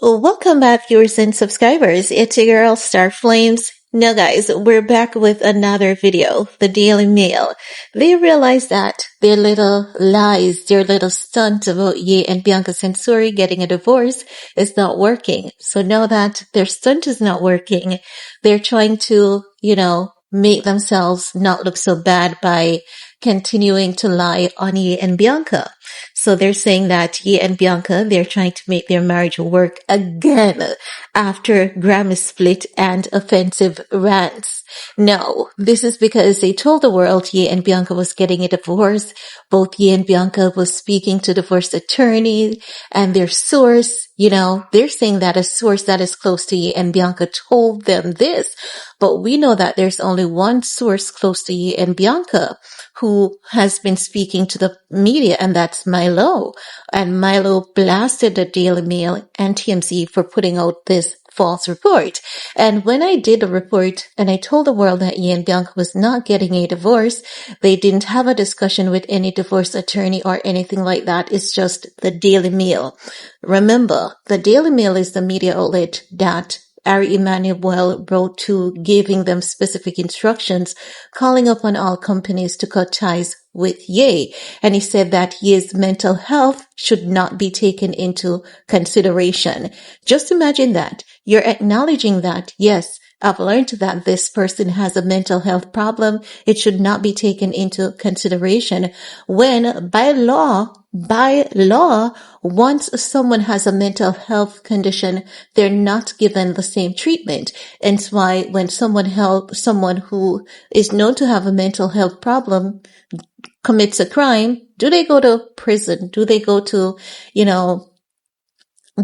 Well, welcome back, viewers and subscribers. It's your girl, Star Flames. Now, guys, we're back with another video, the Daily Mail. They realized that their little lies, their little stunt about Ye and Bianca Censori getting a divorce is not working. So now that their stunt is not working, they're trying to, make themselves not look so bad by continuing to lie on Ye and Bianca. So they're saying that Ye and Bianca, they're trying to make their marriage work again after Grammy split and offensive rants. No, this is because they told the world Ye and Bianca was getting a divorce. Both Ye and Bianca was speaking to divorce attorney, and their source, they're saying that a source that is close to Ye and Bianca told them this. But we know that there's only one source close to Ye and Bianca who has been speaking to the media, and that's Milo. And Milo blasted the Daily Mail and TMZ for putting out this false report. And when I did a report and I told the world that Ye and Bianca was not getting a divorce, they didn't have a discussion with any divorce attorney or anything like that. It's just the Daily Mail. Remember, the Daily Mail is the media outlet that Ari Emanuel wrote to, giving them specific instructions, calling upon all companies to cut ties with Ye. And he said that Ye's mental health should not be taken into consideration. Just imagine that. You're acknowledging that, yes, I've learned that this person has a mental health problem. It should not be taken into consideration when by law, once someone has a mental health condition, they're not given the same treatment. And it's why when someone who is known to have a mental health problem commits a crime, do they go to prison? Do they go to,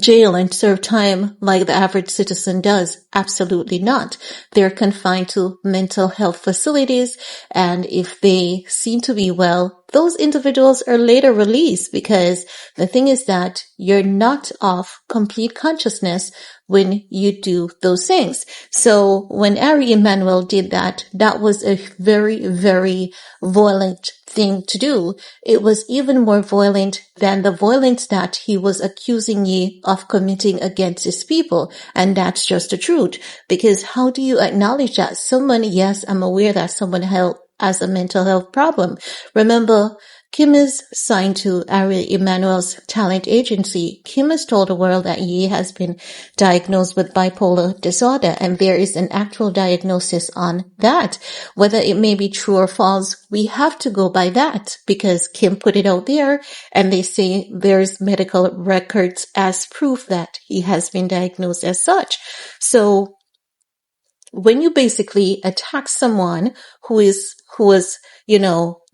jail and serve time like the average citizen does? Absolutely not. They're confined to mental health facilities, and if they seem to be well, those individuals are later released, because the thing is that you're not off complete consciousness when you do those things. So when Ari Emanuel did that, that was a very, very violent thing to do. It was even more violent than the violence that he was accusing Ye of committing against his people. And that's just the truth. Because how do you acknowledge that someone, yes, I'm aware that someone has a mental health problem. Remember, Kim is signed to Ari Emanuel's talent agency. Kim has told the world that Ye has been diagnosed with bipolar disorder, and there is an actual diagnosis on that. Whether it may be true or false, we have to go by that, because Kim put it out there, and they say there's medical records as proof that he has been diagnosed as such. So when you basically attack someone who is,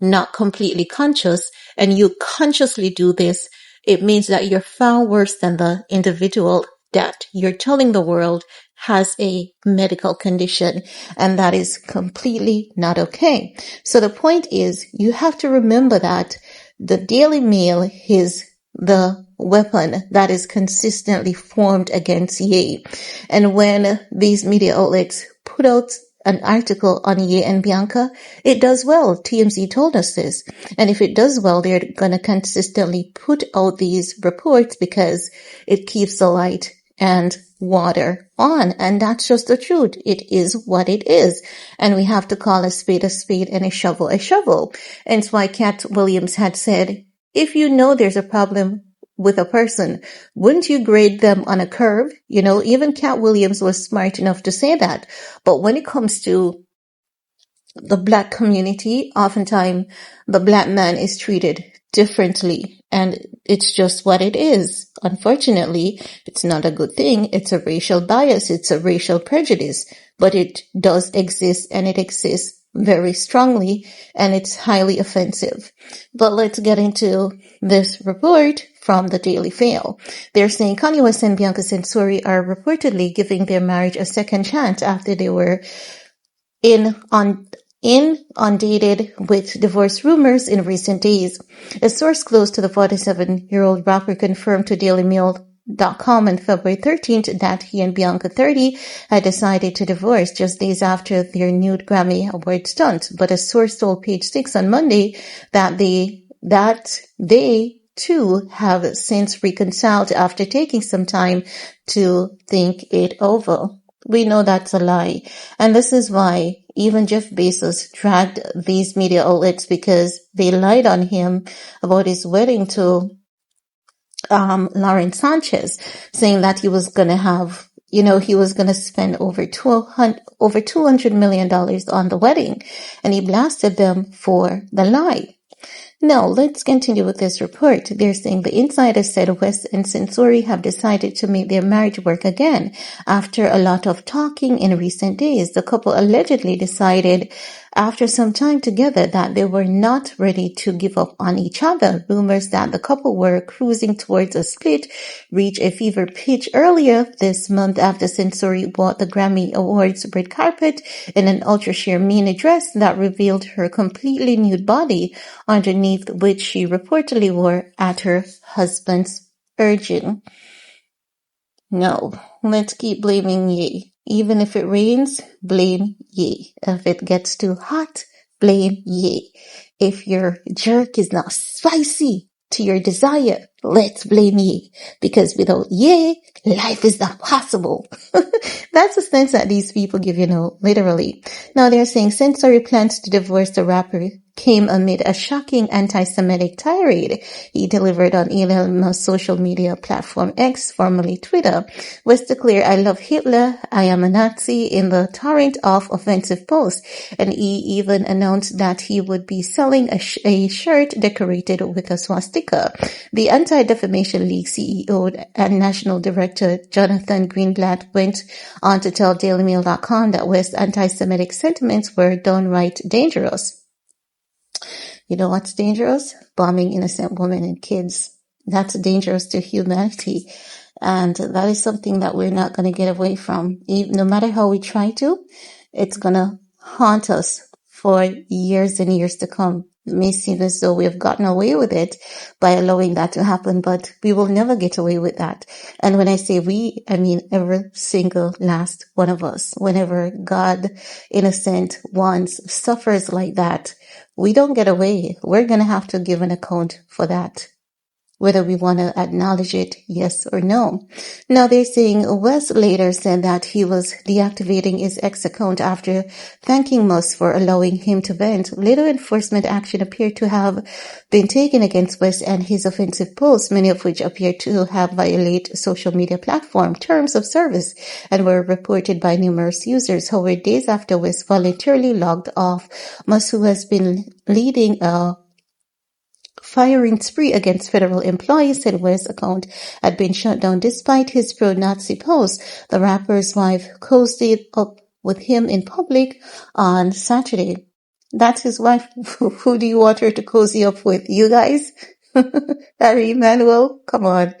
not completely conscious, and you consciously do this, it means that you're far worse than the individual that you're telling the world has a medical condition, and that is completely not okay. So the point is, you have to remember that the Daily Mail is the weapon that is consistently formed against Ye. And when these media outlets put out an article on Ye and Bianca, it does well. TMZ told us this. And if it does well, they're going to consistently put out these reports because it keeps the light and water on. And that's just the truth. It is what it is. And we have to call a spade and a shovel a shovel. And it's why Cat Williams had said, if you know there's a problem with a person, wouldn't you grade them on a curve? Even Cat Williams was smart enough to say that. But when it comes to the Black community, oftentimes the Black man is treated differently, and it's just what it is. Unfortunately, it's not a good thing. It's a racial bias. It's a racial prejudice, but it does exist, and it exists very strongly, and it's highly offensive. But let's get into this report from the Daily Mail. They're saying Kanye West and Bianca Censori are reportedly giving their marriage a second chance after they were inundated with divorce rumors in recent days. A source close to the 47-year-old rapper confirmed to DailyMail.com on February 13th that he and Bianca, 30, had decided to divorce just days after their nude Grammy Award stunt. But a source told Page 6 on Monday that they two have since reconciled after taking some time to think it over. We know that's a lie. And this is why even Jeff Bezos dragged these media outlets, because they lied on him about his wedding to Lauren Sanchez, saying that he was going to have, he was going to spend over $200 million on the wedding. And he blasted them for the lie. Now, let's continue with this report. They're saying the insider said West and Censori have decided to make their marriage work again. After a lot of talking in recent days, the couple allegedly decided after some time together that they were not ready to give up on each other. Rumors that the couple were cruising towards a split reached a fever pitch earlier this month after Censori bought the Grammy Awards red carpet in an ultra-sheer mini dress that revealed her completely nude body, underneath which she reportedly wore at her husband's urging. No, let's keep blaming Ye. Even if it rains, blame Ye. If it gets too hot, blame Ye. If your jerk is not spicy to your desire, let's blame Ye. Because without Ye, life is not possible. That's the sense that these people give, literally. Now they're saying Censori plans to divorce the rapper came amid a shocking anti-Semitic tirade he delivered on Elon Musk's social media platform X, formerly Twitter. West declared, "I love Hitler, I am a Nazi," in the torrent of offensive posts, and he even announced that he would be selling a shirt decorated with a swastika. The Anti-Defamation League CEO and National Director Jonathan Greenblatt went on to tell DailyMail.com that West's anti-Semitic sentiments were downright dangerous. You know what's dangerous? Bombing innocent women and kids. That's dangerous to humanity. And that is something that we're not going to get away from. No matter how we try to, it's going to haunt us for years and years to come. It may seem as though we have gotten away with it by allowing that to happen, but we will never get away with that. And when I say we, I mean every single last one of us. Whenever God, innocent ones, suffers like that, we don't get away. We're going to have to give an account for that, whether we want to acknowledge it, yes or no. Now they're saying West later said that he was deactivating his X account after thanking Musk for allowing him to vent. Later enforcement action appeared to have been taken against West and his offensive posts, many of which appear to have violated social media platform terms of service and were reported by numerous users. However, days after West voluntarily logged off, Musk, who has been leading a firing spree against federal employees, said West's account had been shut down despite his pro-Nazi posts. The rapper's wife cozied up with him in public on Saturday. That's his wife. Who do you want her to cozy up with? You guys? Harry Emanuel? Come on.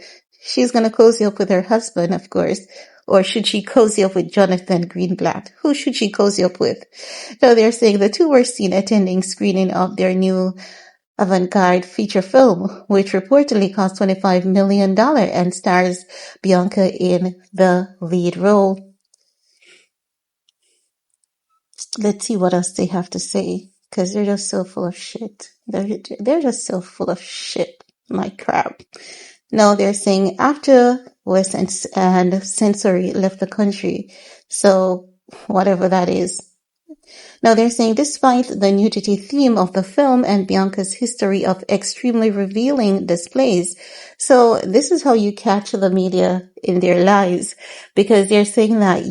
She's gonna cozy up with her husband, of course. Or should she cozy up with Jonathan Greenblatt? Who should she cozy up with? So they're saying the two were seen attending screening of their new avant-garde feature film, which reportedly cost $25 million and stars Bianca in the lead role. Let's see what else they have to say, because they're just so full of shit. They're just so full of shit, like crap. No, they're saying after West and Censori left the country, so whatever that is. Now they're saying despite the nudity theme of the film and Bianca's history of extremely revealing displays. So this is how you catch the media in their lies, because they're saying that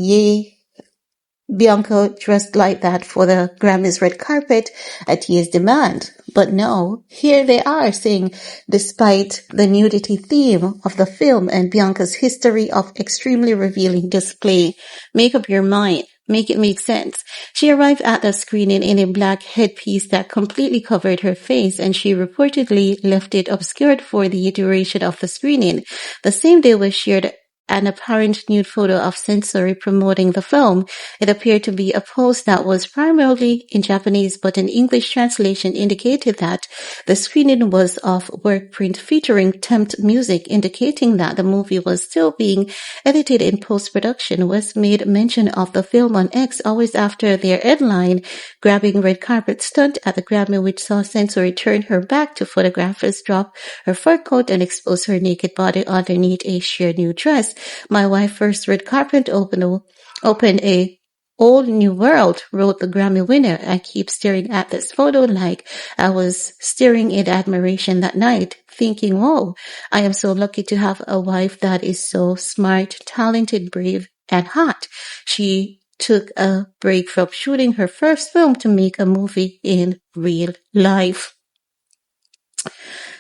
Bianca dressed like that for the Grammys red carpet at Ye's demand. But no, here they are saying despite the nudity theme of the film and Bianca's history of extremely revealing display. Make up your mind. Make it make sense. She arrived at the screening in a black headpiece that completely covered her face, and she reportedly left it obscured for the duration of the screening. The same day was shared an apparent nude photo of Censori promoting the film. It appeared to be a post that was primarily in Japanese, but an English translation indicated that the screening was of work print featuring temp music, indicating that the movie was still being edited in post-production. West made mention of the film on X hours after their headline grabbing red carpet stunt at the Grammy, which saw Censori turn her back to photographers, drop her fur coat, and expose her naked body underneath a sheer new dress. My wife first red carpet opened a whole new world, wrote the Grammy winner. I keep staring at this photo like I was staring in admiration that night, thinking, whoa, I am so lucky to have a wife that is so smart, talented, brave, and hot. She took a break from shooting her first film to make a movie in real life.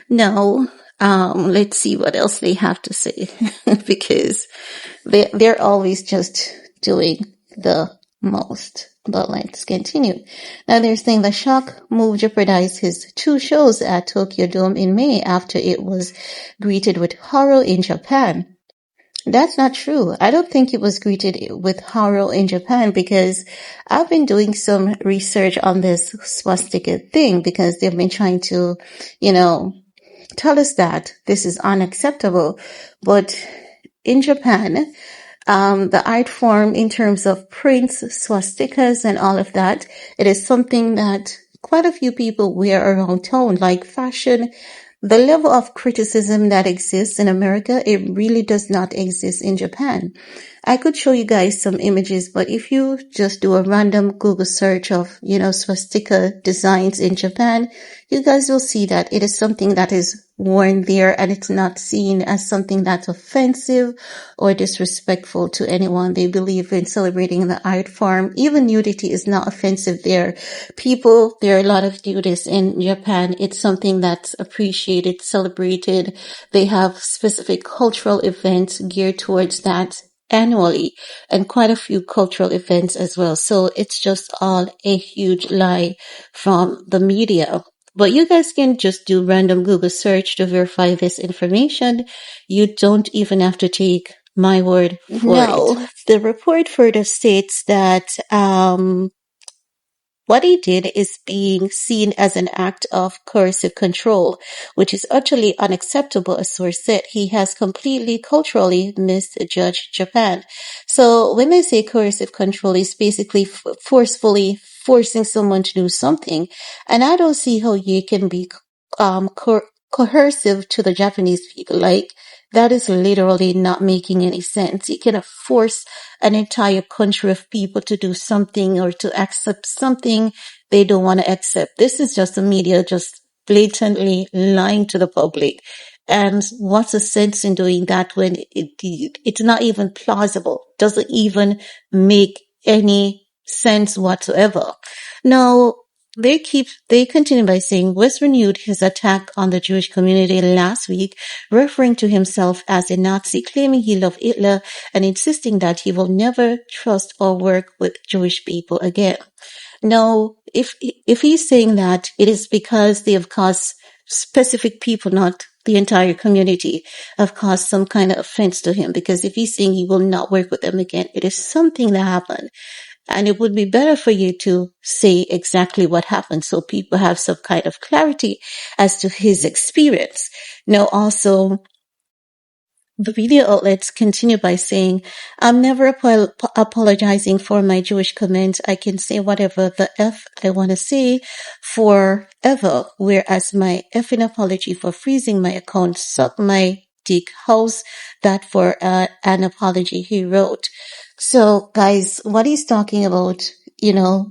Now, let's see what else they have to say because they're always just doing the most. But let's continue. Now they're saying the shock move jeopardized his 2 shows at Tokyo Dome in May after it was greeted with horror in Japan. That's not true. I don't think it was greeted with horror in Japan because I've been doing some research on this swastika thing because they've been trying to, tell us that this is unacceptable. But in Japan, the art form in terms of prints, swastikas, and all of that, it is something that quite a few people wear around town, like fashion. The level of criticism that exists in America, it really does not exist in Japan. I could show you guys some images, but if you just do a random Google search of, swastika designs in Japan, you guys will see that it is something that is worn there and it's not seen as something that's offensive or disrespectful to anyone. They believe in celebrating the art form. Even nudity is not offensive there. There are a lot of nudists in Japan. It's something that's appreciated, celebrated. They have specific cultural events geared towards that annually and quite a few cultural events as well. So it's just all a huge lie from the media. But you guys can just do random Google search to verify this information. You don't even have to take my word for it. The report further states that what he did is being seen as an act of coercive control, which is utterly unacceptable, a source said. He has completely culturally misjudged Japan. So when they say coercive control, it's basically forcefully forcing someone to do something. And I don't see how you can be coercive to the Japanese people. Like, that is literally not making any sense. You cannot force an entire country of people to do something or to accept something they don't want to accept. This is just the media just blatantly lying to the public. And what's the sense in doing that when it's not even plausible, doesn't even make any sense whatsoever. Now, they continue by saying West renewed his attack on the Jewish community last week, referring to himself as a Nazi, claiming he loved Hitler and insisting that he will never trust or work with Jewish people again. Now, if he's saying that, it is because they have caused specific people, not the entire community, have caused some kind of offense to him. Because if he's saying he will not work with them again, it is something that happened. And it would be better for you to say exactly what happened so people have some kind of clarity as to his experience. Now, also, the media outlets continue by saying, I'm never apologizing for my Jewish comments. I can say whatever the F I want to say forever, whereas my effing apology for freezing my account suck my dick. How's that for an apology, he wrote. So, guys, what he's talking about,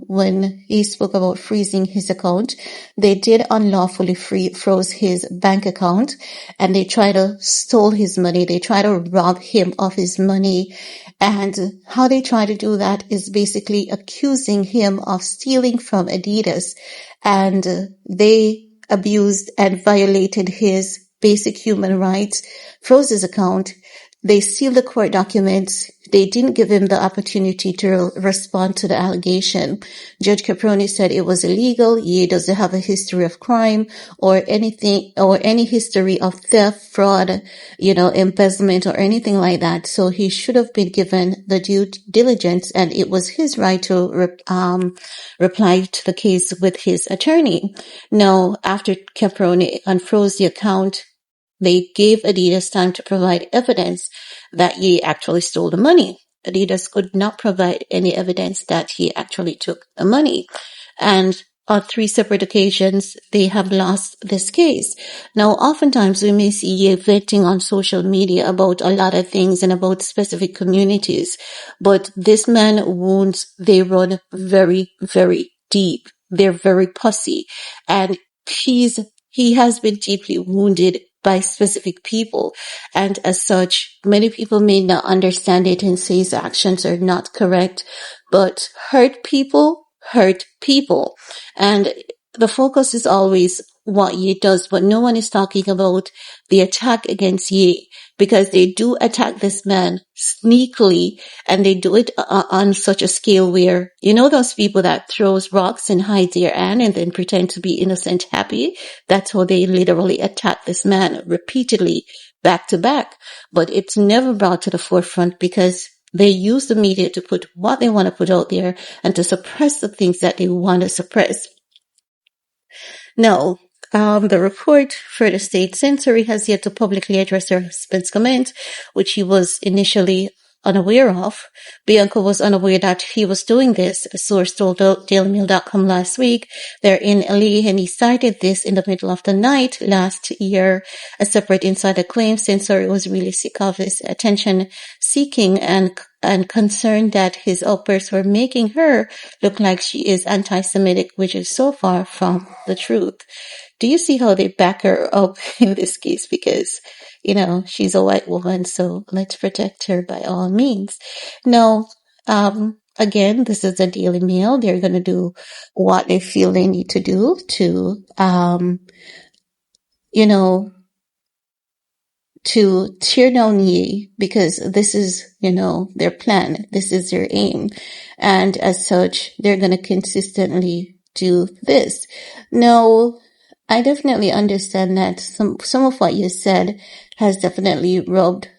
when he spoke about freezing his account, they did unlawfully froze his bank account and they try to stole his money. They try to rob him of his money. And how they try to do that is basically accusing him of stealing from Adidas. And they abused and violated his basic human rights, froze his account, They sealed the court documents. They didn't give him the opportunity to respond to the allegation. Judge Caproni said it was illegal. He doesn't have a history of crime or anything, or any history of theft, fraud, embezzlement or anything like that. So he should have been given the due diligence, and it was his right to reply to the case with his attorney. Now, after Caproni unfroze the account, they gave Adidas time to provide evidence that he actually stole the money. Adidas could not provide any evidence that he actually took the money. And on 3 separate occasions, they have lost this case. Now, oftentimes we may see Ye venting on social media about a lot of things and about specific communities, but this man wounds, they run very, very deep. They're very pussy, and he has been deeply wounded by specific people, and as such, many people may not understand it and say his actions are not correct, but hurt people, and the focus is always what Ye does, but no one is talking about the attack against Ye, because they do attack this man sneakily, and they do it on such a scale where, those people that throws rocks and hide their hand and then pretend to be innocent happy, that's how they literally attack this man repeatedly, back to back. But it's never brought to the forefront because they use the media to put what they want to put out there and to suppress the things that they want to suppress. Now, the report for the state Censori has yet to publicly address her husband's comment, which he was initially unaware of. Bianca was unaware that he was doing this. A source told DailyMail.com last week they're in LA, and he cited this in the middle of the night last year. A separate insider claims Censori was really sick of his attention seeking and concerned that his outbursts were making her look like she is anti-Semitic, which is so far from the truth. Do you see how they back her up in this case? Because, she's a white woman, so let's protect her by all means. Now, again, this is a Daily Mail. They're going to do what they feel they need to do to, to tear down Ye, because this is, their plan. This is their aim. And as such, they're going to consistently do this. Now, I definitely understand that some of what you said has definitely rubbed,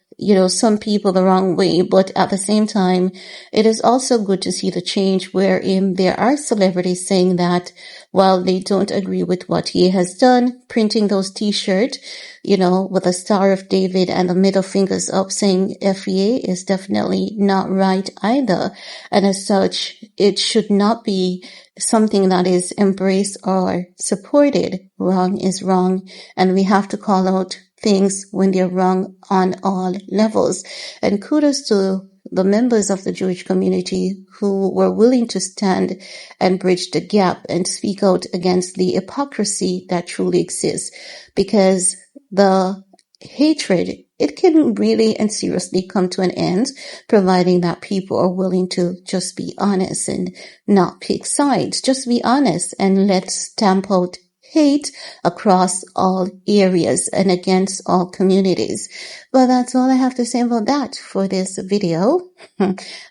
some people the wrong way, but at the same time, it is also good to see the change wherein there are celebrities saying that while they don't agree with what he has done, printing those t-shirts, with a Star of David and the middle fingers up saying FEA is definitely not right either. And as such, it should not be something that is embraced or supported. Wrong is wrong, and we have to call out things when they're wrong on all levels. And kudos to the members of the Jewish community who were willing to stand and bridge the gap and speak out against the hypocrisy that truly exists, because the hatred, it can really and seriously come to an end, providing that people are willing to just be honest and not pick sides. Just be honest and let's stamp out hate across all areas and against all communities. Well, that's all I have to say about that for this video.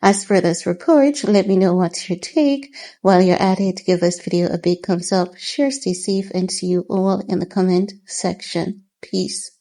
As for this report, let me know what's your take. While you're at it, give this video a big thumbs up, share, stay safe, and see you all in the comment section. Peace.